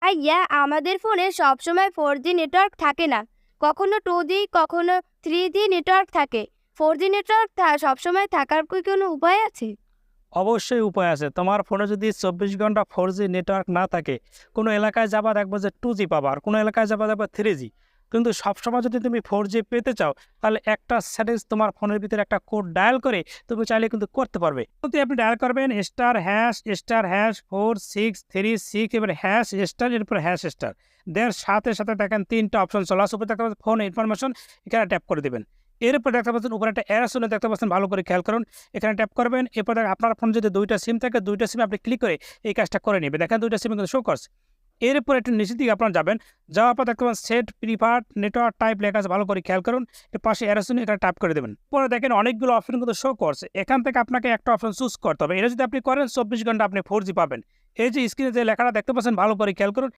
ভাইয়া আমাদের ফোনে সবসময় 4G নেটওয়ার্ক থাকে না। কখনো 2G কখনো 3G নেটওয়ার্ক থাকে। 4G নেটওয়ার্ক সবসময় থাকার কি কোনো উপায় আছে? অবশ্যই উপায় আছে। তোমার ফোনে যদি 24 ঘন্টা 4G নেটওয়ার্ক না থাকে, কোনো এলাকায় যাবা দেখবা যে 2G পাবা, আর কোনো এলাকায় যাবা দেখবা 3G। কিন্তু সবসময় যদি তুমি 4G পেতে চাও, তাহলে একটা সেটিংস তোমার ফোনের ভিতরে একটা কোড ডায়াল করে তুমি চাইলে কিন্তু করতে পারবে। যদি আপনি ডায়াল করবেন *#*46336 এবার # এরপর # দেওয়ার সাথে সাথে দেখেন 3টা অপশন চলে আসে। উপরে দেখতে পাচ্ছেন ফোন ইনফরমেশন, এখানে ট্যাপ করে দিবেন। এরপর দেখতে পাচ্ছেন উপরে একটা অ্যারো চিহ্ন দেখতে পাচ্ছেন, ভালো করে খেয়াল করুন। এখানে ট্যাপ করবেন। এরপর দেখেন আপনার ফোনে যদি 2টা সিম থাকে, 2টা সিমে আপনি ক্লিক করে এই কাজটা করে নেবেন। দেখেন 2টা সিমে কিন্তু শো করছে। এরপর একটু নিচের দিকে আপনারা যাবেন। যাওয়ার পর দেখতে পাবেন সেট প্রিফার্ড নেটওয়ার্ক টাইপ লেখা আছে, ভালো করে খেয়াল করুন। এর পাশে অ্যারো চিহ্ন, এখানে ট্যাপ করে দেবেন। পরে দেখেন অনেকগুলো অপশন কিন্তু শো করছে। এখান থেকে আপনাকে একটা অপশন চুজ করতে হবে। এটা যদি আপনি করেন 24 ঘন্টা আপনি 4G পাবেন। এই যে স্ক্রিনে যে লেখাটা দেখতে পাচ্ছেন, ভালো করে খেয়াল করুন।